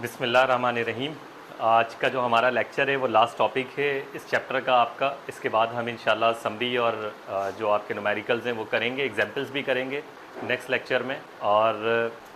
बिस्मिल्लाहिर्रहमानिर्रहीम। आज का जो हमारा लेक्चर है वो लास्ट टॉपिक है इस चैप्टर का आपका। इसके बाद हम इंशाल्लाह समरी और जो आपके न्यूमेरिकल्स हैं वो करेंगे, एग्जाम्पल्स भी करेंगे नेक्स्ट लेक्चर में। और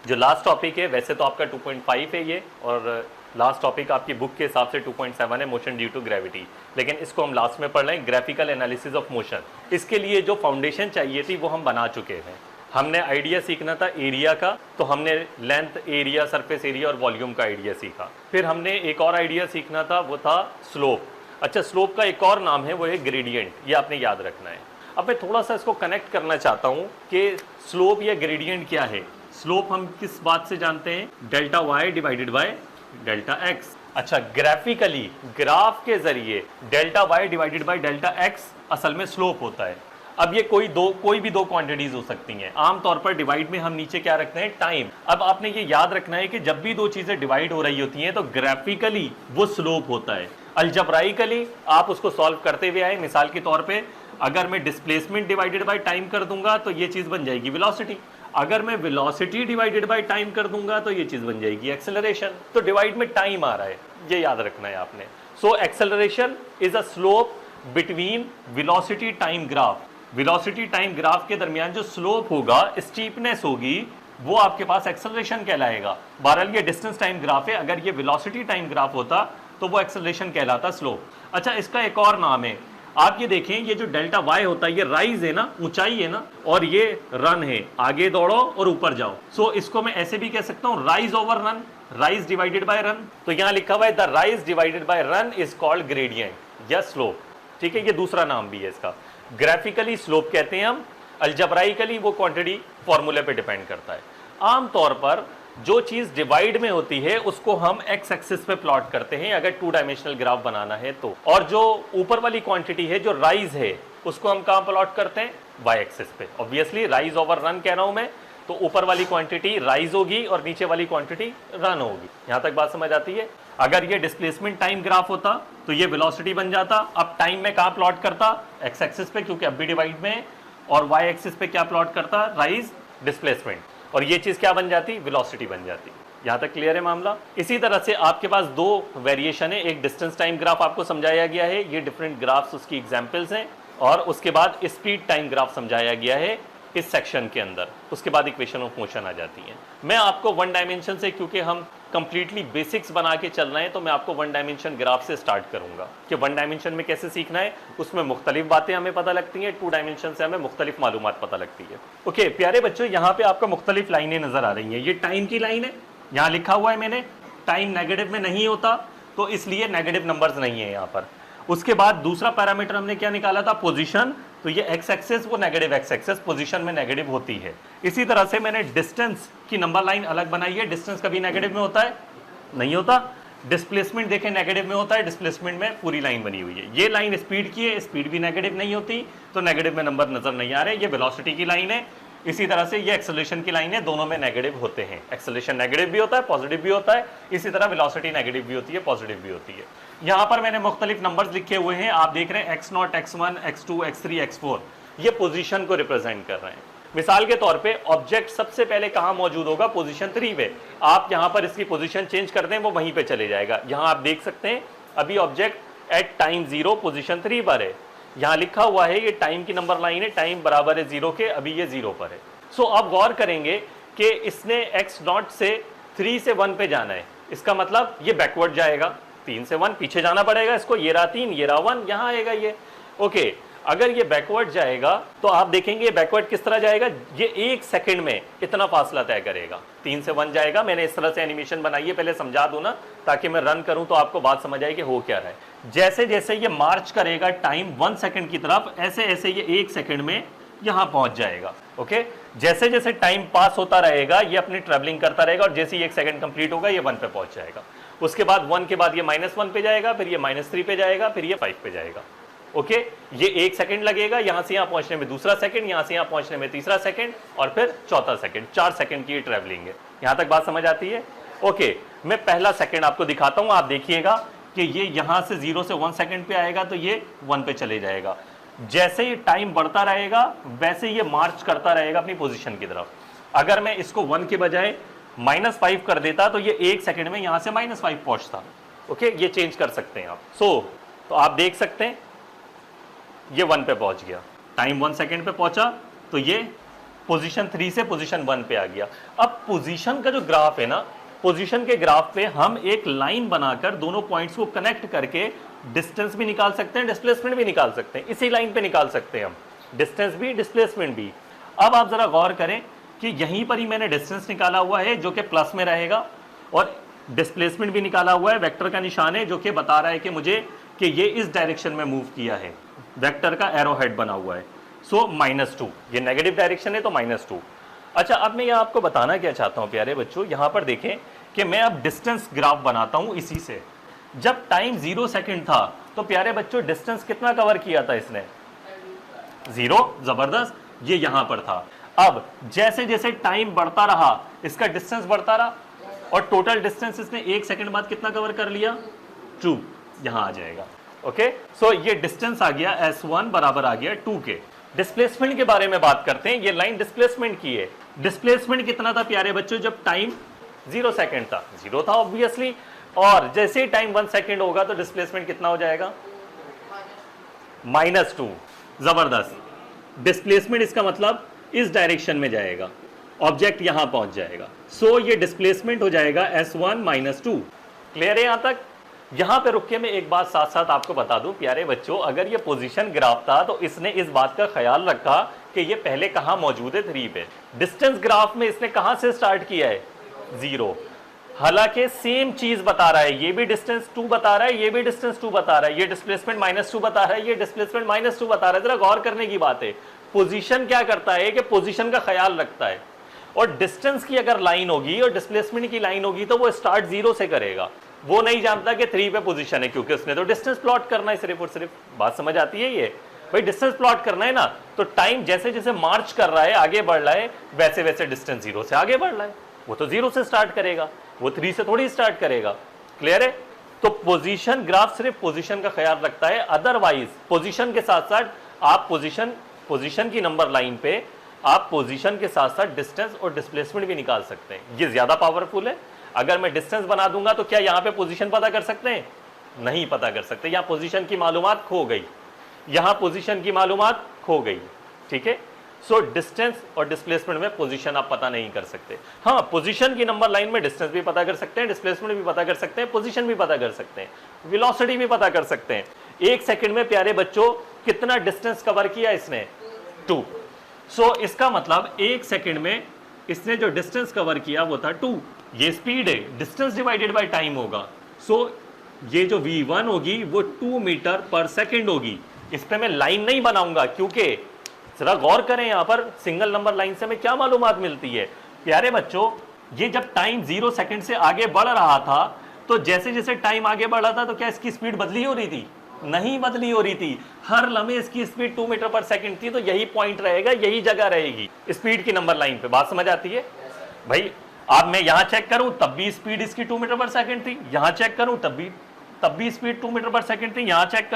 जो लास्ट टॉपिक है वैसे तो आपका 2.5 है ये, और लास्ट टॉपिक आपकी बुक के हिसाब से 2.7 है, मोशन ड्यू टू ग्रेविटी। लेकिन इसको हम लास्ट में पढ़ रहे हैं, ग्राफिकल एनालिसिस ऑफ मोशन। इसके लिए जो फाउंडेशन चाहिए थी वो हम बना चुके हैं। हमने आइडिया सीखना था एरिया का, तो हमने लेंथ, एरिया, सरफेस एरिया और वॉल्यूम का आइडिया सीखा। फिर हमने एक और आइडिया सीखना था, वो था स्लोप। अच्छा, स्लोप का एक और नाम है, वो है ग्रेडियंट, ये आपने याद रखना है। अब मैं थोड़ा सा इसको कनेक्ट करना चाहता हूँ कि स्लोप या ग्रेडियंट क्या है। स्लोप हम किस बात से जानते हैं? Delta Y divided by delta X. अच्छा, ग्राफिकली ग्राफ के जरिए delta Y divided by delta X असल में स्लोप होता है। अब ये कोई भी दो क्वांटिटीज हो सकती हैं। आमतौर पर डिवाइड में हम नीचे क्या रखते हैं? टाइम। अब आपने ये याद रखना है कि जब भी दो चीजें डिवाइड हो रही होती हैं तो ग्राफिकली वो स्लोप होता है। अलजब्राइकली आप उसको सॉल्व करते हुए आए। मिसाल के तौर पे अगर मैं डिस्प्लेसमेंट डिवाइडेड बाय टाइम कर दूंगा तो ये चीज बन जाएगी वेलोसिटी। अगर मैं वेलोसिटी डिवाइडेड बाय टाइम कर दूंगा तो ये चीज बन जाएगी एक्सेलरेशन। तो डिवाइड में टाइम आ रहा है, ये याद रखना है आपने। So acceleration is a slope between velocity time graph. Velocity time graph के दरमियान जो स्लोप होगा, स्टीपनेस होगी, वो आपके पास एक्सेलरेशन कहलाएगा। बहरहाल ये डिस्टेंस टाइम ग्राफ है, अगर ये वेलोसिटी टाइम ग्राफ होता तो वो एक्सेलरेशन कहलाता स्लोप। अच्छा, इसका एक और नाम है, आप ये देखें, ये जो डेल्टा वाई होता है ये राइज है ना, ऊंचाई है ना, और ये रन है, आगे दौड़ो और ऊपर जाओ। सो इसको मैं ऐसे भी कह सकता हूं, rise over run, rise divided by run. तो यहां लिखा हुआ है the rise divided by run is called gradient या स्लोप। ठीक है, ये दूसरा नाम भी है इसका। ग्राफिकली स्लोप कहते हैं हम, अलजब्राइकली वो क्वांटिटी फॉर्मूले पे डिपेंड करता है। आमतौर पर जो चीज डिवाइड में होती है उसको हम एक्स एक्सिस पे प्लॉट करते हैं अगर टू डायमेंशनल ग्राफ बनाना है तो, और जो ऊपर वाली क्वांटिटी है जो राइज है उसको हम कहां प्लॉट करते हैं? वाई एक्सिस पे। ऑब्वियसली राइज ओवर रन कह रहा हूं मैं, तो ऊपर वाली क्वांटिटी राइज होगी और नीचे वाली क्वांटिटी रन होगी। यहां तक बात समझ आती है? अगर ये डिस्प्लेसमेंट टाइम ग्राफ होता तो ये वेलोसिटी बन जाता। अब टाइम में कहां प्लॉट करता? एक्स एक्सिस पे, क्योंकि अब भी डिवाइड में है। और वाई एक्सिस पे क्या प्लॉट करता? राइज, डिस्प्लेसमेंट, और ये चीज क्या बन जाती? वेलोसिटी बन जाती। यहां तक क्लियर है मामला? इसी तरह से आपके पास दो वेरिएशन है, एक डिस्टेंस टाइम ग्राफ आपको समझाया गया है, ये डिफरेंट ग्राफ्स उसकी एग्जांपल्स हैं, और उसके बाद स्पीड टाइम ग्राफ समझाया गया है इस सेक्शन के अंदर। उसके बाद इक्वेशन ऑफ मोशन आ जाती है। मैं आपको वन डायमेंशन से, क्योंकि हम कंप्लीटली बेसिक्स बना के चल रहे हैं, तो मैं आपको वन डायमेंशन ग्राफ से स्टार्ट करूंगा कि वन डायमेंशन में कैसे सीखना है। उसमें मुख्तलिफ बातें हमें पता लगती हैं, टू डायमेंशन से हमें मुख्तलिफ मालूमात पता लगती है। ओके प्यारे बच्चों, यहाँ पे आपको मुख्तलिफ लाइनें नजर आ रही हैं। ये टाइम की लाइन है, यहाँ लिखा हुआ है मैंने, टाइम नेगेटिव में नहीं होता तो इसलिए नेगेटिव नंबर्स नहीं है यहाँ पर। उसके बाद दूसरा पैरामीटर हमने क्या निकाला था? पोजीशन। तो ये एक्स एक्सेस, वो नेगेटिव एक्स एक्सेस, पोजीशन में नेगेटिव होती है। इसी तरह से मैंने डिस्टेंस की नंबर लाइन अलग बनाई है। डिस्टेंस कभी नेगेटिव में होता है? नहीं होता। डिस्प्लेसमेंट देखें नेगेटिव में होता है, डिस्प्लेसमेंट में पूरी लाइन बनी हुई है। ये लाइन स्पीड की है, स्पीड भी नेगेटिव नहीं होती, तो नेगेटिव में नंबर नजर नहीं आ रहे। ये वेलोसिटी की लाइन है। इसी तरह से ये एक्सेलरेशन की लाइन है, दोनों में नेगेटिव होते हैं। एक्सेलरेशन नेगेटिव भी होता है, पॉजिटिव भी होता है। इसी तरह वेलोसिटी नेगेटिव भी होती है, पॉजिटिव भी होती है। यहाँ पर मैंने मुख्तलिफ नंबर्स लिखे हुए हैं, आप देख रहे हैं x0, x1, x2, x3, x4, ये पोजीशन को रिप्रेजेंट कर रहे हैं। मिसाल के तौर पे ऑब्जेक्ट सबसे पहले कहाँ मौजूद होगा? पोजीशन 3 पे। आप यहाँ पर इसकी पोजीशन चेंज कर दें, वो वहीं पे चले जाएगा। यहाँ आप देख सकते हैं अभी ऑब्जेक्ट एट टाइम 0 पोजीशन 3 पर है। यहाँ लिखा हुआ है, ये टाइम की नंबर लाइन है, टाइम बराबर है 0 के, अभी ये 0 पर है। सो आप गौर करेंगे कि इसने x0 से 3 से 1 पे जाना है। इसका मतलब ये बैकवर्ड जाएगा, 3 से 1 पीछे जाना पड़ेगा इसको। ये रहा 3, ये रहा 1, यहाँ आएगा ये। ओके, अगर ये बैकवर्ड जाएगा तो आप देखेंगे ये बैकवर्ड किस तरह जाएगा। ये 1 सेकंड में इतना फासला तय करेगा। 3 से 1 जाएगा। मैंने इस तरह से एनिमेशन बनाई है, पहले समझा दूं ना, ताकि मैं रन करूं तो आपको बात समझ आए कि हो क्या रहा है। जैसे जैसे ये मार्च करेगा टाइम 1 सेकंड की तरफ, ऐसे ऐसे ये 1 सेकंड में यहां पहुंच जाएगा। ओके, जैसे जैसे टाइम पास होता रहेगा ये अपनी ट्रेवलिंग करता रहेगा, और जैसे ही 1 सेकंड कंप्लीट होगा ये 1 पे पहुंच जाएगा। उसके बाद 1 के बाद ये -1 पे जाएगा, फिर ये -3 पे जाएगा, फिर ये 5 पे जाएगा। ओके, ये 1 सेकंड लगेगा यहां से यहां पहुंचने में, दूसरा सेकंड, यहां से यहां पहुंचने में तीसरा सेकंड, और फिर चौथा सेकंड। 4 सेकंड की ट्रेवलिंग है। यहां तक बात समझ आती है? ओके, मैं पहला सेकंड आपको दिखाता हूं। आप देखिएगा कि ये यहां से 0 से 1 सेकंड पे आएगा तो ये 1 पे चले जाएगा। जैसे ही टाइम बढ़ता रहेगा वैसे ये मार्च करता रहेगा अपनी पोजीशन की तरफ। अगर मैं इसको 1 के बजाय -5 कर देता तो ये 1 सेकंड में यहां से -5 पहुंचता। ओके, ये चेंज कर सकते हैं आप। तो आप देख सकते हैं ये 1 पे पहुंच गया, टाइम 1 सेकंड पे पहुंचा, तो ये पोजीशन 3 से पोजीशन 1 पे आ गया। अब पोजीशन का जो ग्राफ है ना, पोजीशन के ग्राफ पे हम एक लाइन बनाकर दोनों पॉइंट्स को कनेक्ट करके डिस्टेंस भी निकाल सकते हैं, डिस्प्लेसमेंट भी निकाल सकते हैं। इसी लाइन पे निकाल सकते हैं हम, डिस्टेंस भी डिस्प्लेसमेंट भी। अब आप जरा गौर करें कि यहीं पर ही मैंने डिस्टेंस निकाला हुआ है जो कि प्लस में रहेगा, और डिस्प्लेसमेंट भी निकाला हुआ है, वेक्टर का निशान है जो कि बता रहा है कि मुझे कि ये इस डायरेक्शन में मूव किया है, वेक्टर का एरो हेड बना हुआ है। सो -2, ये नेगेटिव डायरेक्शन है तो -2। अच्छा, अब मैं यहाँ आपको बताना क्या चाहता हूँ प्यारे बच्चों, यहाँ पर देखें कि मैं अब डिस्टेंस ग्राफ बनाता हूँ इसी से। जब टाइम 0 सेकंड था तो प्यारे बच्चों डिस्टेंस कितना कवर किया था इसने? 0। जबरदस्त, ये यहाँ पर था। अब जैसे जैसे टाइम बढ़ता रहा इसका डिस्टेंस बढ़ता रहा, और टोटल डिस्टेंस इसने 1 सेकंड बाद कितना कवर कर लिया? 2, यहां आ जाएगा। ओके, सो ये डिस्टेंस आ गया S1 बराबर आ गया 2 के। डिस्प्लेसमेंट के बारे में बात करते हैं, ये लाइन डिस्प्लेसमेंट की है। डिस्प्लेसमेंट कितना था प्यारे बच्चों जब टाइम 0 सेकंड था? 0 था ऑब्वियसली, और जैसे ही टाइम 1 सेकंड होगा तो डिस्प्लेसमेंट कितना हो जाएगा? -2। जबरदस्त, डिस्प्लेसमेंट इसका मतलब इस डायरेक्शन में जाएगा, ऑब्जेक्ट यहां पहुंच जाएगा। सो ये डिस्प्लेसमेंट हो जाएगा S1 -2। क्लियर है यहां तक? यहां पे रुक के मैं एक बात साथ साथ आपको बता दूं प्यारे बच्चों, अगर ये पोजीशन ग्राफ था तो इसने इस बात का ख्याल रखा कि ये पहले कहां मौजूद है? 3 पे। डिस्टेंस ग्राफ में इसने कहां से स्टार्ट किया है? 0। हालांकि सेम चीज बता रहा है, ये भी डिस्टेंस 2 बता रहा है, ये भी डिस्टेंस 2 बता रहा है, ये डिस्प्लेसमेंट -2 बता रहा है, ये डिस्प्लेसमेंट -2 बता रहा है। जरा गौर करने की बात है, पोजीशन क्या करता है कि पोजीशन का ख्याल रखता है, और डिस्टेंस की अगर लाइन होगी और डिस्प्लेसमेंट की लाइन होगी तो वो स्टार्ट 0 से करेगा। वो नहीं जानता कि 3 पे पोजीशन है, क्योंकि उसने तो डिस्टेंस प्लॉट करना है सिर्फ और सिर्फ। बात समझ आती है? ये भाई डिस्टेंस प्लॉट करना है ना, तो टाइम जैसे जैसे मार्च कर रहा है, आगे बढ़ रहा है, वैसे वैसे डिस्टेंस 0 से आगे बढ़ रहा है। वो तो 0 से स्टार्ट करेगा, वो 3 से थोड़ी स्टार्ट करेगा। क्लियर है? तो पोजीशन ग्राफ सिर्फ पोजीशन का ख्याल रखता है, अदरवाइज पोजीशन के साथ साथ आप पोजीशन की नंबर लाइन पे आप पोजीशन के साथ साथ डिस्टेंस और डिस्प्लेसमेंट भी निकाल सकते हैं। ये ज्यादा पावरफुल है। अगर मैं डिस्टेंस बना दूंगा तो क्या यहां पे पोजीशन पता कर सकते हैं? नहीं पता कर सकते, यहां पोजीशन की मालूमात खो गई, यहां पोजीशन की मालूमात खो गई। ठीक है, सो डिस्टेंस और डिस्प्लेसमेंट में पोजीशन आप पता नहीं कर सकते। हाँ, पोजीशन की नंबर लाइन में डिस्टेंस भी पता कर सकते हैं, डिस्प्लेसमेंट भी पता कर सकते हैं, पोजीशन भी पता कर सकते हैं, वेलोसिटी भी पता कर सकते हैं। 1 सेकंड में प्यारे बच्चों कितना डिस्टेंस कवर किया इसने? 2। सो इसका मतलब 1 सेकंड में इसने जो डिस्टेंस कवर किया वो था 2। ये स्पीड है, डिस्टेंस डिवाइडेड बाय टाइम होगा। सो ये जो v1 होगी वो 2 मीटर पर सेकंड होगी। इस पे मैं लाइन नहीं बनाऊंगा, क्योंकि जरा गौर करें यहां पर सिंगल नंबर लाइन से हमें क्या मालूमात मिलती है प्यारे बच्चों। ये जब टाइम 0 सेकंड से आगे बढ़ रहा था तो जैसे जैसे टाइम आगे बढ़ रहा था तो क्या इसकी स्पीड बदली हो रही थी? नहीं बदली हो रही थी। हर लम्हे इसकी स्पीड 2 मीटर पर सेकंड थी, तो यही पॉइंट रहेगा, यही जगह रहेगी स्पीड की नंबर लाइन पे। बात समझ आती है भाई? अब मैं यहां चेक करूं तब भी स्पीड इसकी 2 मीटर पर सेकंड थी, यहां चेक करूं तब भी स्पीड 2 मीटर पर सेकंड थी, यहां चेक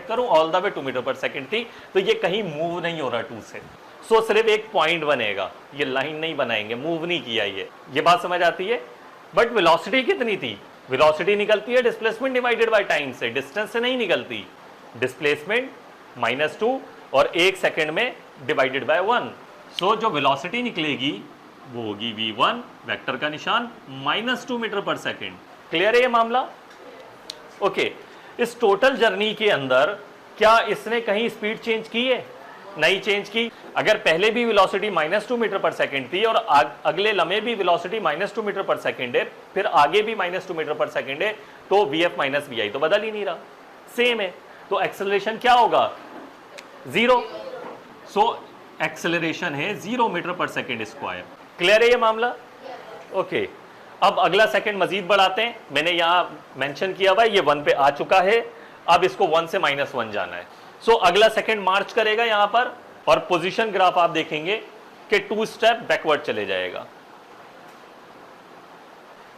करूं ऑल द वे 2 मीटर पर सेकंड थी। तो ये कहीं मूव नहीं हो रहा 2 से। सो सिर्फ एक पॉइंट बनेगा, ये लाइन नहीं बनाएंगे, मूव नहीं किया ये बात समझ आती है? बट वेलोसिटी कितनी थी? वेलोसिटी निकलती है डिस्प्लेसमेंट डिवाइडेड बाय टाइम से, डिस्टेंस से नहीं निकलती। डिस्प्लेसमेंट -2 और 1 सेकंड में डिवाइडेड बाय 1। सो जो वेलोसिटी निकलेगी वो होगी v1, वेक्टर का निशान, -2 मीटर पर सेकंड। क्लियर है ये मामला? ओके, इस टोटल जर्नी के अंदर क्या इसने कहीं स्पीड चेंज की है? नहीं चेंज की। अगर पहले भी वेलोसिटी -2 मीटर पर सेकंड थी और अगले लम्हे भी वेलोसिटी -2 मीटर पर सेकंड है, फिर आगे भी -2 मीटर पर सेकंड है, तो vf - vi तो बदल ही नहीं रहा, सेम है। तो एक्सेलरेशन क्या होगा? 0। सो एक्सेलरेशन है 0 मीटर पर सेकंड स्क्वायर। क्लियर है ये मामला? ओके, अब अगला सेकंड मजीद बढ़ाते हैं। मैंने यहां मेंशन किया हुआ है ये 1 पे आ चुका है, अब इसको 1 से -1 जाना है। सो अगला सेकंड मार्च करेगा यहां पर, और पोजीशन ग्राफ आप देखेंगे कि 2 स्टेप बैकवर्ड चले जाएगा।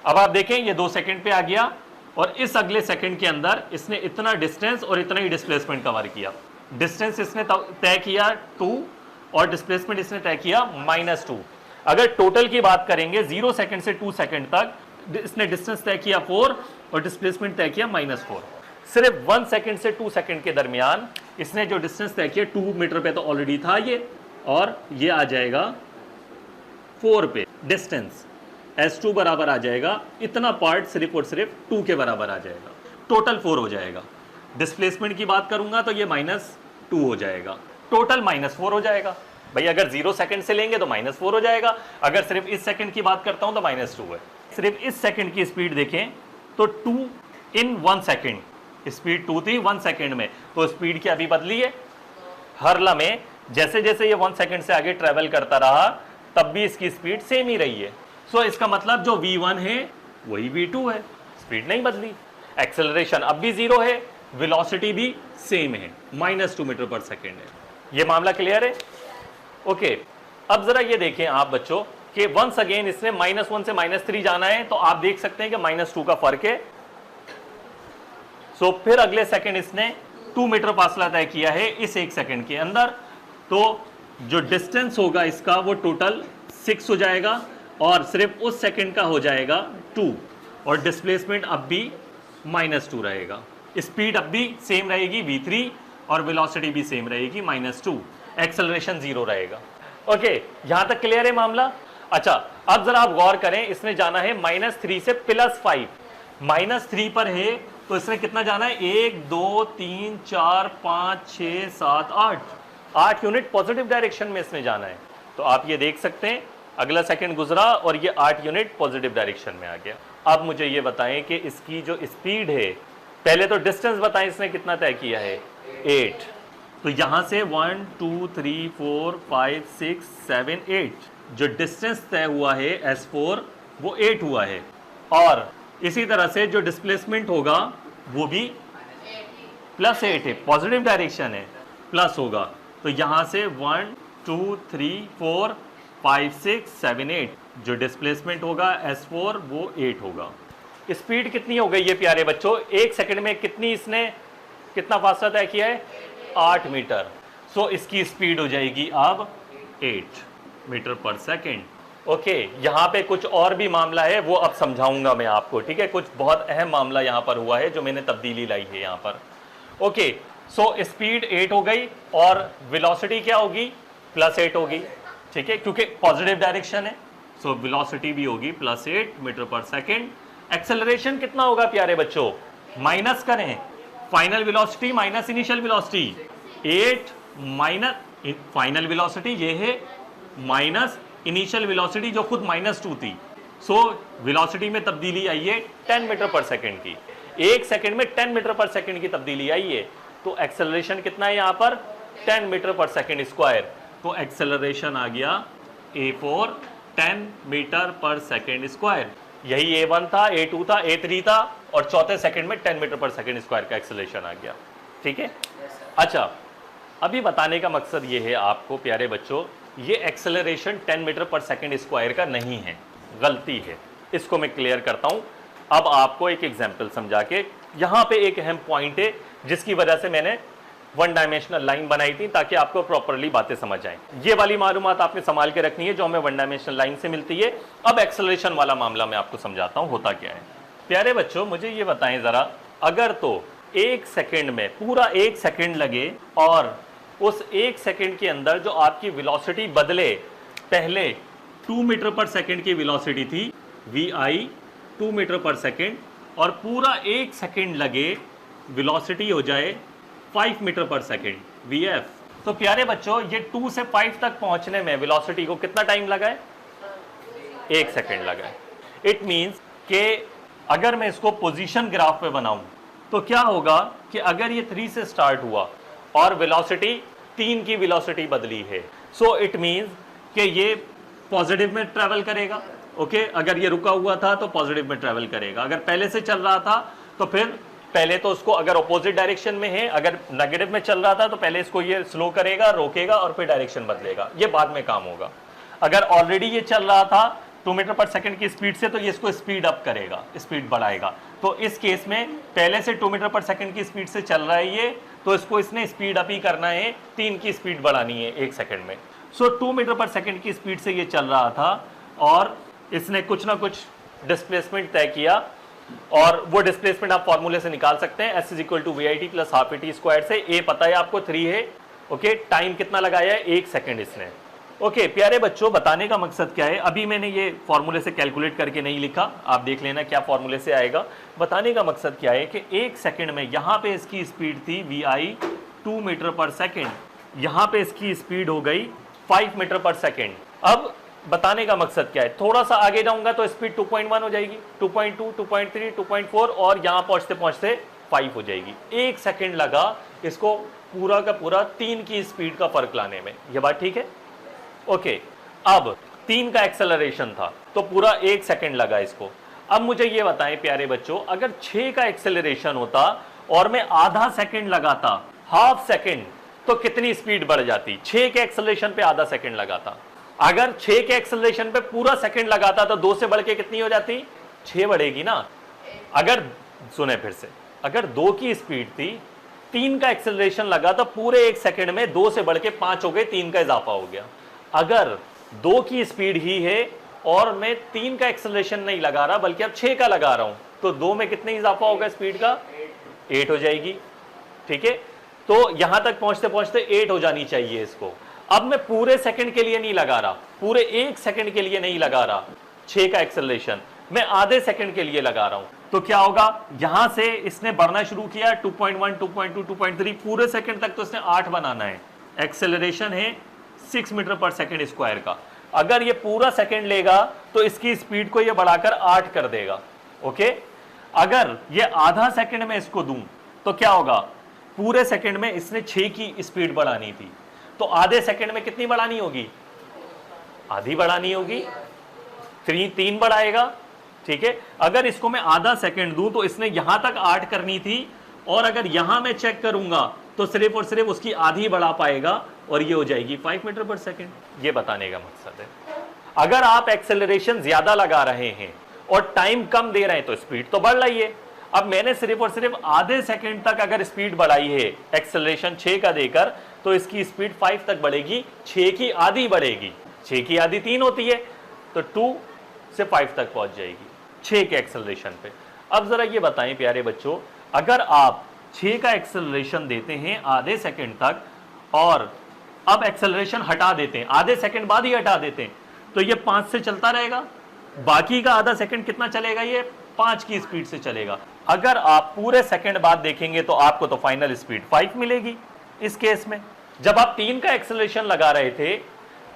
अब आप देखें ये 2 सेकंड पे आ गया, और इस अगले सेकंड के अंदर इसने इतना डिस्टेंस और इतना ही डिस्प्लेसमेंट कवर किया। डिस्टेंस इसने तय किया 2 और डिस्प्लेसमेंट इसने तय किया -2। अगर टोटल की बात करेंगे 0 सेकंड से 2 सेकंड तक इसने डिस्टेंस तय किया 4 और डिस्प्लेसमेंट तय किया -4। सिर्फ 1 सेकंड से 2 सेकंड के दरमियान इसने जो डिस्टेंस तय किया 2 मीटर पे तो ऑलरेडी था ये, और ये आ जाएगा 4 पे डिस्टेंस, S2 बराबर आ जाएगा इतना पार्ट सिर्फ और सिर्फ 2 के बराबर आ जाएगा, टोटल 4 हो जाएगा। डिस्प्लेसमेंट की बात करूंगा तो ये -2 हो जाएगा, टोटल -4 हो जाएगा। भाई अगर 0 सेकंड से लेंगे तो -4 हो जाएगा, अगर सिर्फ इस सेकंड की बात करता हूं तो -2 है। सिर्फ इस सेकंड की स्पीड देखें तो 2 इन 1 सेकंड, स्पीड 2 थी 1 सेकंड में, तो स्पीड क्या अभी बदली है? हर लम्हे जैसे जैसे ये 1 सेकंड से आगे ट्रेवल करता रहा तब भी इसकी स्पीड सेम ही रही है। सो इसका मतलब जो v1 है वही v2 है, स्पीड नहीं बदली। एक्सेलरेशन अब भी 0 है, वेलोसिटी भी सेम है, -2 मीटर पर सेकेंड है। ये मामला क्लियर है? ओके, अब जरा ये देखें आप बच्चों कि वंस अगेन इसने -1 से -3 जाना है, तो आप देख सकते हैं कि -2 का फर्क है। सो फिर अगले सेकंड इसने 2 मीटर फासला तय किया है इस 1 सेकंड के अंदर, तो जो डिस्टेंस होगा इसका वो टोटल 6 हो जाएगा और सिर्फ उस सेकंड का हो जाएगा 2, और डिस्प्लेसमेंट अब भी -2 रहेगा। स्पीड अब भी सेम रहेगी v3 और वेलोसिटी भी सेम रहेगी -2, एक्सेलरेशन 0 रहेगा। ओके, यहां तक क्लियर है मामला? अच्छा, अब जरा आप गौर करें, इसने जाना है -3 से +5, -3 पर है तो इसने कितना जाना है? 1 2 3 4 5 6 7 8 यूनिट पॉजिटिव डायरेक्शन में इसने जाना है। तो आप ये देख सकते हैं अगला सेकंड गुजरा और ये 8 यूनिट पॉजिटिव डायरेक्शन में आ गया। अब मुझे ये बताएं कि इसकी जो स्पीड है, पहले तो डिस्टेंस बताएं इसने कितना तय किया है? 8। तो यहां से 1 2 3 4 5 6 7 8 जो डिस्टेंस तय हुआ है S4 वो 8 हुआ है, और इसी तरह से जो डिस्प्लेसमेंट होगा वो भी +8 है, पॉजिटिव डायरेक्शन है, प्लस होगा। तो यहां से 1 2 3 4 5 6 7 8 जो डिस्प्लेसमेंट होगा S4 वो 8 होगा। स्पीड कितनी हो गई है प्यारे बच्चों? 1 सेकंड में कितनी इसने कितना फासला तय किया है? 8 मीटर। सो इसकी स्पीड हो जाएगी अब 8 मीटर पर सेकंड। ओके, यहाँ पे कुछ और भी मामला है, वो अब समझाऊंगा मैं आपको, ठीक है? कुछ बहुत अहम मामला यहाँ पर हुआ है जो मैंने तब्दीली लाई है यहाँ पर। ओके, सो स्पीड 8 हो गई और वेलोसिटी क्या होगी? +8 होगी, ठीक है, क्योंकि पॉजिटिव डायरेक्शन है। सो वेलोसिटी भी होगी +8 मीटर पर सेकेंड। एक्सेलरेशन कितना होगा प्यारे बच्चों? माइनस करें, final velocity minus initial velocity, 8 minus final velocity ये है माइनस इनिशियल वेलोसिटी जो खुद -2 थी। सो वेलोसिटी में तब्दीली आई है 10 मीटर पर सेकेंड की, 1 सेकंड में 10 मीटर पर सेकेंड की तब्दीली आई है। तो एक्सेलरेशन कितना है यहाँ पर? 10 मीटर पर सेकेंड स्क्वायर। तो एक्सेलरेशन आ गया A4 10 मीटर पर सेकेंड स्क्वायर। यही A1 था, A2 था, A3 था, और चौथे सेकंड में 10 मीटर पर सेकेंड स्क्वायर का एक्सेलरेशन आ गया, ठीक है? अच्छा, अभी बताने का मकसद ये है आपको प्यारे बच्चों, ये एक्सेलरेशन 10 मीटर पर सेकेंड स्क्वायर का नहीं है, गलती है। इसको मैं क्लियर करता हूं अब आपको एक एग्जांपल समझा के। यहां पे एक अहम पॉइंट है जिसकी वजह से मैंने 1 डायमेंशनल लाइन बनाई थी ताकि आपको प्रॉपरली बातें समझ आए। ये वाली मालूमात आपने संभाल के रखनी है जो हमें 1 डायमेंशनल लाइन से मिलती है। अब एक्सेलरेशन वाला मामला मैं आपको समझाता हूं होता क्या है। प्यारे बच्चों, मुझे ये बताएं जरा, अगर तो 1 सेकेंड में पूरा 1 सेकेंड लगे और उस 1 सेकेंड के अंदर जो आपकी वेलोसिटी बदले, पहले 2 मीटर पर सेकेंड की वेलोसिटी थी vi 2 मीटर पर सेकेंड, और पूरा 1 सेकेंड लगे वेलोसिटी हो जाए 5 मीटर पर सेकेंड vf। तो प्यारे बच्चों, ये 2 से 5 तक पहुंचने में वेलोसिटी को कितना टाइम लगा है? 1 सेकेंड लगा है। इट मीन्स कि अगर मैं इसको पोजीशन ग्राफ पे बनाऊं तो क्या होगा कि अगर ये 3 से स्टार्ट हुआ और वेलोसिटी 3 की वेलोसिटी बदली है, सो इट मीन्स कि ये पॉजिटिव में ट्रैवल करेगा। ओके, अगर ये रुका हुआ था तो पॉजिटिव में ट्रैवल करेगा, अगर पहले से चल रहा था तो फिर पहले तो उसको, अगर अपोजिट डायरेक्शन में है, अगर नेगेटिव में चल रहा था तो पहले इसको ये स्लो करेगा, रोकेगा और फिर डायरेक्शन बदलेगा, ये बाद में काम होगा। अगर ऑलरेडी ये चल रहा था 2 मीटर पर सेकंड की स्पीड से, तो ये इसको स्पीड अप करेगा, स्पीड बढ़ाएगा। तो इस केस में पहले से 2 मीटर पर सेकंड की स्पीड से चल रहा है ये, तो इसको इसने स्पीड अप ही करना है, 3 की स्पीड बढ़ानी है 1 सेकंड में। सो 2 मीटर पर सेकंड की स्पीड से ये चल रहा था और इसने कुछ ना कुछ डिस्प्लेसमेंट तय किया और वो डिस्प्लेसमेंट आप फॉर्मूले से निकाल सकते हैं, s equal to V I T plus half A T square से। ए पता है आपको 3 है, ओके। टाइम कितना लगाया है? 1 सेकेंड इसने, ओके। प्यारे बच्चों, बताने का मकसद क्या है, अभी मैंने ये फॉर्मूले से कैलकुलेट करके नहीं लिखा, आप देख लेना क्या फॉर्मूले से आएगा। बताने का मकसद क्या है कि 1 सेकेंड में यहाँ पे इसकी स्पीड थी वी आई 2 मीटर पर सेकेंड, यहाँ पे इसकी स्पीड हो गई 5 मीटर पर सेकेंड। अब बताने का मकसद क्या है, थोड़ा सा आगे जाऊंगा तो स्पीड 2.1 हो जाएगी, 2.2, 2.3, 2.4 और यहाँ पहुँचते पहुँचते 5 हो जाएगी। 1 सेकेंड लगा इसको पूरा का पूरा 3 की स्पीड का फर्क लाने में, ये बात ठीक है, ओके। अब 3 का एक्सेलरेशन था तो पूरा 1 सेकेंड लगा इसको। अब मुझे ये बताएं प्यारे बच्चों, अगर 6 का एक्सेलरेशन होता और मैं आधा सेकेंड लगाता, हाफ सेकेंड, तो कितनी स्पीड बढ़ जाती? 6 के एक्सेलरेशन पे आधा सेकेंड लगाता, अगर 6 के एक्सेलरेशन पे पूरा सेकेंड लगाता तो 2 से बढ़ के कितनी हो जाती? 6 बढ़ेगी ना। अगर सुने फिर से, अगर 2 की स्पीड थी, 3 का एक्सेलरेशन लगा तो पूरे 1 सेकेंड में 2 से बढ़ के 5 हो गए, 3 का इजाफा हो गया। अगर 2 की स्पीड ही है और मैं 3 का एक्सेलरेशन नहीं लगा रहा बल्कि अब 6 का लगा रहा हूं, तो 2 में कितने इजाफा होगा स्पीड का? 8 हो जाएगी, ठीक है। तो यहां तक पहुंचते पहुंचते 8 हो जानी चाहिए इसको। अब मैं पूरे सेकंड के लिए नहीं लगा रहा, पूरे 1 सेकंड के लिए नहीं लगा रहा 6 का एक्सेलरेशन, मैं आधे सेकंड के लिए लगा रहा हूं। तो क्या होगा, यहां से इसने बढ़ना शुरू किया 2.1, 2.2, 2.3, पूरे सेकंड तक तो इसने 8 बनाना है। एक्सेलरेशन है 6 मीटर पर सेकंड स्क्वायर का। अगर ये पूरा सेकंड लेगा तो इसकी स्पीड को ये बढ़ाकर 8 कर देगा, ओके। अगर ये आधा सेकंड में इसको दूं तो क्या होगा, पूरे सेकंड में इसने 6 की स्पीड बढ़ानी थी, तो आधे सेकंड में कितनी बढ़ानी होगी? आधी बढ़ानी होगी, 3 बढ़ाएगा, ठीक है। अगर इसको मैं आधा सेकंड दूं तो इसने यहां तक 8 करनी थी, और अगर यहां मैं चेक करूंगा तो सिर्फ और सिर्फ उसकी आधी बढ़ा पाएगा और ये हो जाएगी 5 मीटर पर सेकंड। ये बताने का मकसद है। अगर आप एक्सेलरेशन ज्यादा लगा रहे हैं और टाइम कम दे रहे हैं तो स्पीड तो बढ़ रही है। अब मैंने सिर्फ और सिर्फ आधे सेकंड तक अगर स्पीड बढ़ाई है एक्सेलरेशन 6 का देकर, तो इसकी स्पीड 5 तक बढ़ेगी, 6 की आधी बढ़ेगी, 6 की आधी 3 होती है, तो 2 से 5 तक पहुंच जाएगी 6 के एक्सेलरेशन पे। अब जरा ये बताएं प्यारे बच्चों, अगर आप 6 का एक्सेलरेशन देते हैं आधे सेकंड तक और अब एक्सेलरेशन हटा देते हैं, आधे सेकंड बाद ही हटा देते हैं, तो ये 5 से चलता रहेगा, बाकी का आधा सेकंड कितना चलेगा? ये 5 की स्पीड से चलेगा। अगर आप पूरे सेकंड बाद देखेंगे तो आपको तो फाइनल स्पीड 5 मिलेगी। इस केस में जब आप 3 का एक्सेलरेशन लगा रहे थे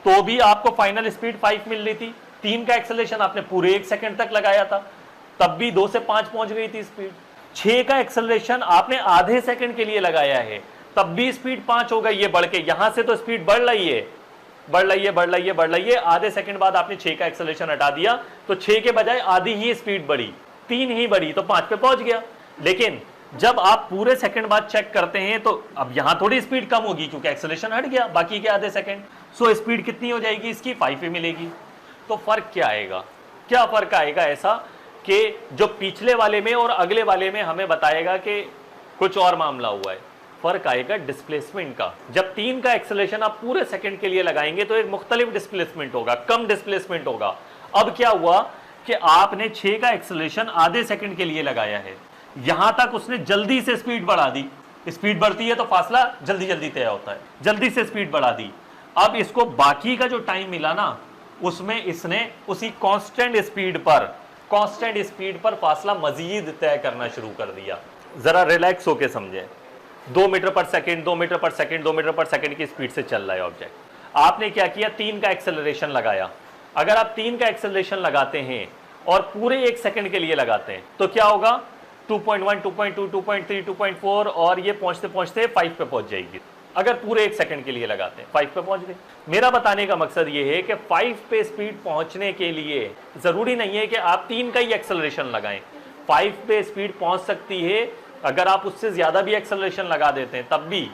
तो भी आपको फाइनल स्पीड 5 मिल रही थी। 3 का एक्सेलरेशन आपने पूरे 1 सेकंड तक लगाया था, तब भी 2 से 5 पहुंच गई थी स्पीड। 6 का एक्सेलरेशन आपने आधे सेकंड के लिए लगाया है, तब भी स्पीड 5 हो गई, ये बढ़ के यहां से तो स्पीड बढ़ रही है, बढ़ रही है, बढ़ रही है, बढ़ रही है। आधे सेकंड बाद आपने 6 का एक्सेलरेशन हटा दिया तो 6 के बजाय आधी ही स्पीड बढ़ी, 3 ही बढ़ी, तो 5 पे पहुंच गया। लेकिन जब आप पूरे सेकंड बाद चेक करते हैं तो अब यहां थोड़ी स्पीड कम होगी क्योंकि एक्सेलरेशन हट गया बाकी के आधे सेकंड, सो स्पीड कितनी हो जाएगी इसकी? 5 ही मिलेगी। तो फर्क क्या आएगा? क्या फर्क आएगा ऐसा कि जो पिछले वाले में और अगले वाले में हमें बताएगा कि कुछ और मामला हुआ है? फर्क आएगा डिस्प्लेसमेंट का। जब 3 का एक्सेलरेशन आप पूरे सेकंड के लिए लगाएंगे तो एक मुख्तलिफ डिस्प्लेसमेंट होगा, कम डिस्प्लेसमेंट होगा। अब क्या हुआ कि आपने 6 का एक्सेलरेशन आधे सेकंड के लिए लगाया है, यहां तक उसने जल्दी से स्पीड बढ़ा दी, स्पीड बढ़ती है तो फासला जल्दी जल्दी तय होता है, जल्दी से स्पीड बढ़ा दी। अब इसको बाकी का जो टाइम मिला ना, उसमें इसने उसी कांस्टेंट स्पीड पर फासला मजीद तय करना शुरू कर दिया। जरा रिलैक्स होके समझें, 2 मीटर पर सेकंड, 2 मीटर पर सेकंड, 2 मीटर पर सेकंड की स्पीड से चल रहा है ऑब्जेक्ट। आपने क्या किया? 3 का एक्सेलरेशन लगाया। अगर आप 3 का एक्सेलरेशन लगाते हैं और पूरे 1 सेकंड के लिए लगाते हैं तो क्या होगा? 2.1, 2.2, 2.3, 2.4 और ये पहुंचते पहुंचते 5 पे पहुंच जाएगी। अगर पूरे 1 सेकंड के लिए लगाते हैं 5 पे पहुंच गए। मेरा बताने का मकसद ये है कि 5 पे स्पीड पहुंचने के लिए जरूरी नहीं है कि आप 3 का ही एक्सेलरेशन लगाएं। 5 पे स्पीड पहुंच सकती है अगर आप उससे ज्यादा भी एक्सेलरेशन लगा देते हैं, तब भी।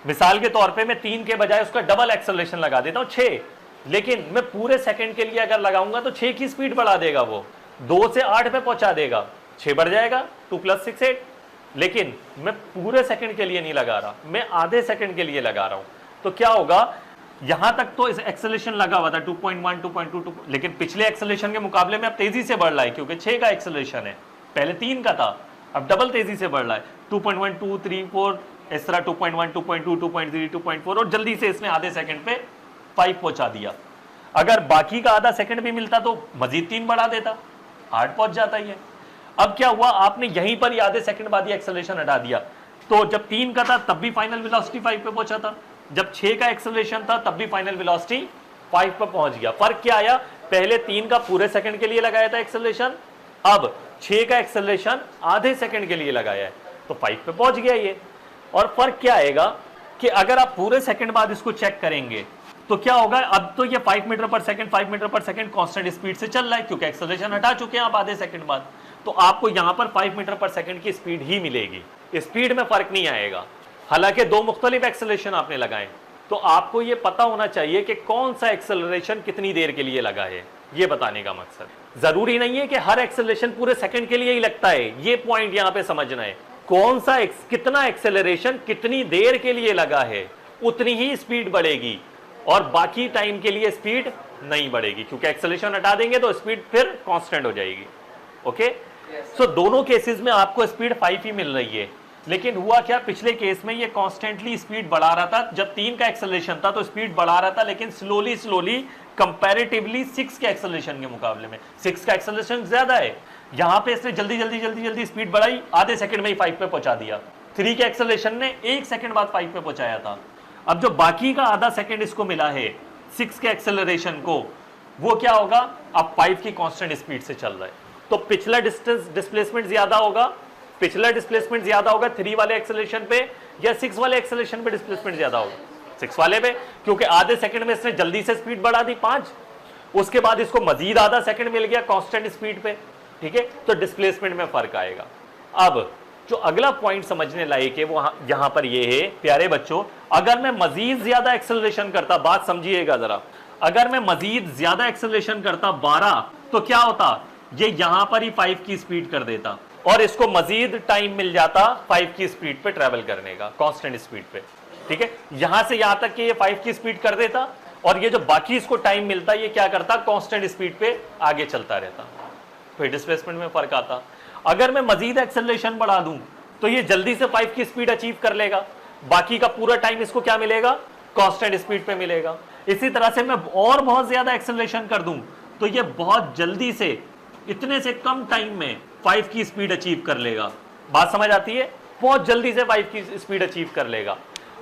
मिसाल के तौर पे मैं 3 के बजाय उसका डबल एक्सेलरेशन लगा देता हूं 6, लेकिन मैं पूरे सेकंड के लिए अगर लगाऊंगा तो 6 की स्पीड बढ़ा देगा, वो 2 से 8 पे पहुंचा देगा, 6 बढ़ जाएगा, 2 + 6 8। लेकिन मैं पूरे सेकंड के लिए नहीं लगा रहा, मैं आधे सेकंड के लिए लगा रहा हूं, तो क्या होगा? यहां तक तो इस एक्सेलरेशन लगा हुआ था 2.1 2.2 लेकिन पिछले एक्सेलरेशन के मुकाबले में अब तेजी से बढ़ रहा है क्योंकि 6 का एक्सेलरेशन है, पहले 3 का था, अब डबल तेजी से बढ़ रहा है 2.1 2 3 4 इस तरह 2.1 2.2 2.3 2.4 और जल्दी से इसने आधे सेकंड पे 5 पहुंचा दिया। अगर बाकी का आधा सेकंड भी मिलता तो मजीद 3 बढ़ा देता, 8 पहुंच जाता ही है। अब क्या हुआ, आपने यहीं पर ही आधे सेकंड बाद ही एक्सेलरेशन हटा दिया, तो जब 3 का था तब भी फाइनल वेलोसिटी 5 पे पहुंचा था, जब 6 का एक्सेलरेशन था तब भी फाइनल वेलोसिटी 5 पर पहुंच गया। फर्क क्या आया, पहले 3 का पूरे सेकंड के लिए लगाया था एक्सेलरेशन, अब 6 का एक्सेलरेशन आधे सेकंड के लिए लगाया है तो 5 पे पहुंच गया ये। और फर्क क्या आएगा कि अगर आप पूरे सेकंड बाद इसको चेक करेंगे तो क्या होगा, अब तो ये 5 मीटर पर सेकंड 5 मीटर पर सेकंड कांस्टेंट स्पीड से चल रहा है क्योंकि एक्सेलरेशन हटा चुके हैं आप आधे सेकंड बाद, तो आपको यहां पर 5 मीटर पर सेकंड की स्पीड ही मिलेगी, स्पीड में फर्क नहीं आएगा। हालांकि दो मुख्तलिफ एक्सेलरेशन आपने लगाए, तो आपको ये पता होना चाहिए कि कौन सा एक्सेलरेशन कितनी देर के लिए लगा है, ये बताने का मकसद। जरूरी नहीं है कि हर एक्सेलरेशन पूरे सेकंड के लिए ही लगता है, ये पॉइंट यहां पे समझना है। कौन सा कितना एक्सेलरेशन कितनी देर के लिए लगा है उतनी ही स्पीड बढ़ेगी और बाकी टाइम के लिए स्पीड नहीं बढ़ेगी, क्योंकि एक्सेलरेशन हटा देंगे तो स्पीड फिर कांस्टेंट हो जाएगी। ओके, सो दोनों केसेस में आपको स्पीड 5 ही मिल रही है, लेकिन हुआ क्या, पिछले केस में ये कांस्टेंटली स्पीड बढ़ा रहा था, जब 3 का एक्सेलरेशन था तो स्पीड बढ़ा रहा था, लेकिन स्लोली कंपैरेटिवली 6 के एक्सेलरेशन के मुकाबले में 6 का एक्सेलरेशन ज्यादा है, यहां पे इसने जल्दी स्पीड बढ़ाई, आधे सेकंड में ही 5 पे पहुंचा दिया। 3 के एक्सेलरेशन ने 1 सेकंड बाद 5 पे पहुंचाया था। अब जो बाकी का आधा सेकंड इसको मिला है 6 के एक्सेलरेशन को, वो क्या होगा, अब 5 की कांस्टेंट स्पीड से चल रहा है, तो पिछला डिस्प्लेसमेंट ज्यादा होगा, 3 वाले एक्सेलरेशन पे या 6 वाले एक्सेलरेशन पे डिस्प्लेसमेंट ज्यादा होगा, 6 वाले पे, क्योंकि आधे सेकंड में इसने जल्दी से स्पीड बढ़ा दी 5, उसके बाद इसको मजीद आधा सेकंड मिल गया कांस्टेंट स्पीड पे, ठीक है, तो डिस्प्लेसमेंट में फर्क आएगा। अब जो अगला पॉइंट समझने लायक है वो यहां पर ये है प्यारे बच्चों, अगर मैं मजीद ज्यादा एक्सेलरेशन करता, बात समझिएगा जरा, अगर मैं मजीद ज्यादा एक्सेलरेशन करता 12, तो क्या होता, ये यहां पर ही 5 की स्पीड कर देता और इसको मजीद टाइम मिल जाता 5 की स्पीड पे ट्रेवल करने का, कांस्टेंट स्पीड पे, ठीक है, यहां से यहां तक कि ये 5 की स्पीड कर देता और ये जो बाकी इसको टाइम मिलता ये क्या करता, कांस्टेंट स्पीड पे आगे चलता रहता, फिर डिस्प्लेसमेंट में फर्क आता। अगर मैं मजीद एक्सेलरेशन बढ़ा दूं तो ये जल्दी से 5 की स्पीड अचीव कर लेगा, बाकी का पूरा टाइम इसको क्या मिलेगा, कांस्टेंट स्पीड पे मिलेगा। इसी तरह से मैं और बहुत ज्यादा एक्सेलरेशन कर दूं तो ये बहुत जल्दी से इतने से कम टाइम में 5 की स्पीड अचीव कर लेगा, बात समझ आती है, बहुत जल्दी से 5 की स्पीड अचीव कर लेगा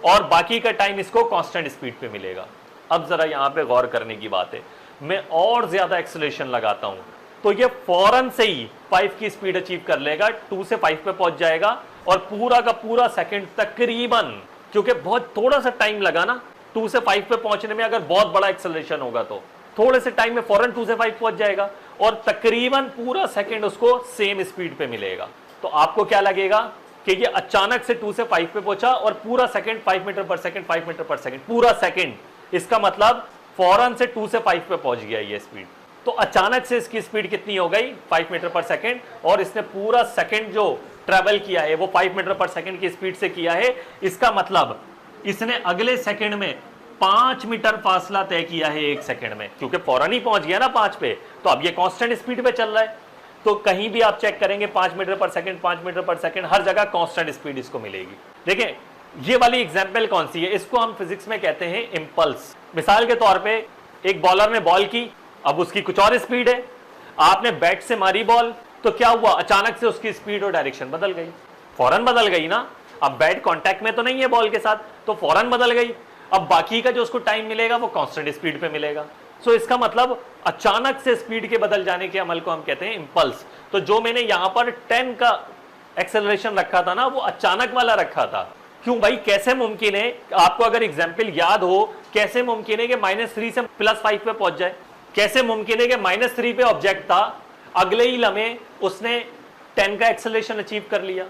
और बाकी का टाइम इसको कांस्टेंट स्पीड पे मिलेगा। अब जरा यहां पे गौर करने की बात है, मैं और ज्यादा एक्सेलरेशन लगाता हूं तो ये फौरन से ही 5 की स्पीड अचीव कर लेगा, 2 से 5 पे पहुंच जाएगा और पूरा का पूरा सेकंड तकरीबन, क्योंकि बहुत थोड़ा सा टाइम लगा ना 2 से 5 पे पहुंचने में, अगर बहुत बड़ा एक्सेलरेशन होगा तो थोड़े से टाइम में फौरन 2 से 5 पहुंच जाएगा और तकरीबन पूरा सेकंड उसको सेम स्पीड पे मिलेगा। तो आपको क्या लगेगा कि ये अचानक से 2 से 5 पे पहुंचा और पूरा सेकंड 5 मीटर पर सेकंड 5 मीटर पर सेकंड, पूरा सेकंड, इसका मतलब फौरन से 2 से 5 पे पहुंच गया ये स्पीड। तो अचानक से इसकी स्पीड कितनी हो गई, 5 मीटर पर सेकंड, और इसने पूरा सेकंड जो ट्रेवल किया है वो 5 मीटर पर सेकंड की स्पीड से किया है। इसका मतलब इसने अगले सेकंड में 5 मीटर फासला तय किया है एक सेकंड में, क्योंकि फौरन ही पहुंच गया ना 5 पे, तो अब ये कांस्टेंट स्पीड पे चल रहा है। तो कहीं भी आप चेक करेंगे 5 मीटर पर सेकंड 5 मीटर पर सेकंड, हर जगह कांस्टेंट स्पीड इसको मिलेगी। देखिए ये वाली एग्जाम्पल कौन सी है, इसको हम फिजिक्स में कहते हैं इंपल्स। मिसाल के तौर पे एक बॉलर ने बॉल की, अब उसकी कुछ और स्पीड है, आपने बैट से मारी बॉल, तो क्या हुआ, अचानक से उसकी स्पीड और डायरेक्शन बदल गई, फौरन बदल गई ना, अब बैट कांटेक्ट में तो नहीं है बॉल के साथ, तो फौरन बदल गई। अब बाकी का जो उसको टाइम मिलेगा वो कांस्टेंट स्पीड पे मिलेगा। सो इसका मतलब अचानक से स्पीड के बदल जाने के अमल को हम कहते हैं इंपल्स। तो जो मैंने यहां पर 10 का एक्सेलरेशन रखा था ना, वो अचानक वाला रखा था। क्यों भाई, कैसे मुमकिन है, आपको अगर एग्जाम्पल याद हो, कैसे मुमकिन है कि -3 से +5 पे पहुंच जाए, कैसे मुमकिन है कि -3 पे ऑब्जेक्ट था, अगले ही लम्हे उसने 10 का एक्सेलरेशन अचीव कर लिया।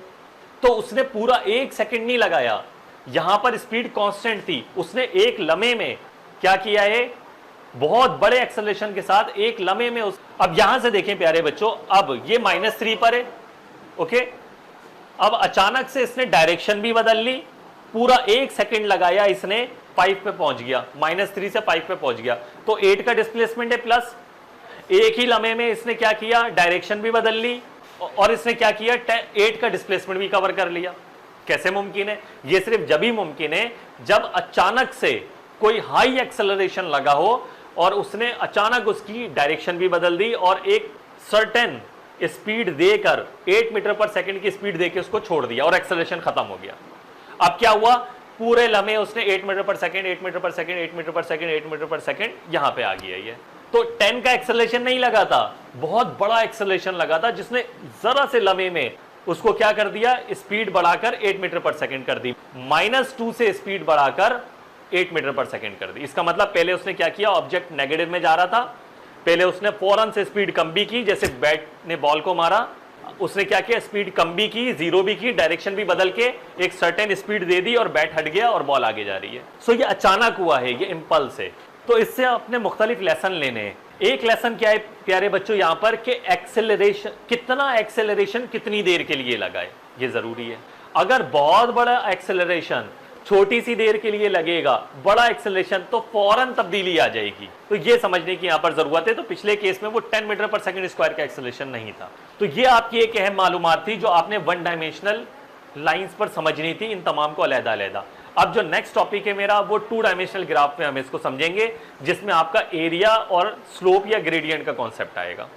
तो उसने पूरा 1 सेकंड नहीं लगाया, यहां पर स्पीड कांस्टेंट थी, उसने एक लम्हे में क्या किया है, बहुत बड़े एक्सेलरेशन के साथ एक लम्हे में अब यहां से देखें प्यारे बच्चों, अब ये -3 पर है, ओके, अब अचानक से इसने डायरेक्शन भी बदल ली पूरा 1 सेकंड लगाया इसने, 5 पे पहुंच गया, -3 से 5 पे पहुंच गया, तो 8 का डिस्प्लेसमेंट है प्लस। एक ही लम्हे में इसने क्या किया, डायरेक्शन भी बदल ली और इसने क्या किया, 8 का डिस्प्लेसमेंट भी कवर कर लिया। कैसे मुमकिन है? ये सिर्फ जब ही मुमकिन है जब अचानक से कोई हाई एक्सेलरेशन लगा हो और उसने अचानक उसकी डायरेक्शन भी बदल दी और एक सर्टेन स्पीड देकर 8 मीटर पर सेकंड की स्पीड देकर उसको छोड़ दिया और एक्सेलरेशन खत्म हो गया। अब क्या हुआ, पूरे लम्हे उसने 8 मीटर पर सेकंड, 8 मीटर पर सेकंड, 8 मीटर पर सेकंड, 8 मीटर पर सेकंड यहां पे आ गया ये। तो 10 का एक्सेलरेशन नहीं लगा था, बहुत बड़ा एक्सेलरेशन लगा था जिसने जरा से लम्हे में उसको क्या कर दिया, स्पीड बढ़ाकर 8 मीटर पर सेकंड कर दी, -2 से स्पीड बढ़ाकर 8 मीटर पर सेकंड कर दी। इसका मतलब पहले उसने क्या किया, ऑब्जेक्ट नेगेटिव में जा रहा था, पहले उसने फौरन से स्पीड कम भी की, जैसे बैट ने बॉल को मारा, उसने क्या किया, स्पीड कम भी की, जीरो भी की, डायरेक्शन भी बदल के एक सर्टेन स्पीड दे दी और बैट हट गया और बॉल आगे जा रही है। सो ये अचानक हुआ है, ये इंपल्स है। तो इससे आपने मुख्तलिफ लेसन लेने हैं। एक लेसन क्या है प्यारे बच्चों यहां पर, कि एक्सेलरेशन, कितना एक्सेलरेशन कितनी देर के लिए लगाए, ये जरूरी है। अगर बहुत बड़ा एक्सेलरेशन छोटी सी देर के लिए लगेगा, बड़ा एक्सेलरेशन, तो फौरन तब्दीली आ जाएगी। तो ये समझने की यहां पर जरूरत है। तो पिछले केस में वो 10 मीटर पर सेकंड स्क्वायर का एक्सेलरेशन नहीं था। तो ये आपकी एक अहम मालूमात थी जो आपने वन डायमेंशनल लाइंस पर समझनी थी, इन तमाम को अलग-अलग। अब जो नेक्स्ट टॉपिक है मेरा, वो 2 डायमेंशनल ग्राफ में हम इसको समझेंगे, जिसमें आपका एरिया और स्लोप या ग्रेडियंट का कॉन्सेप्ट आएगा।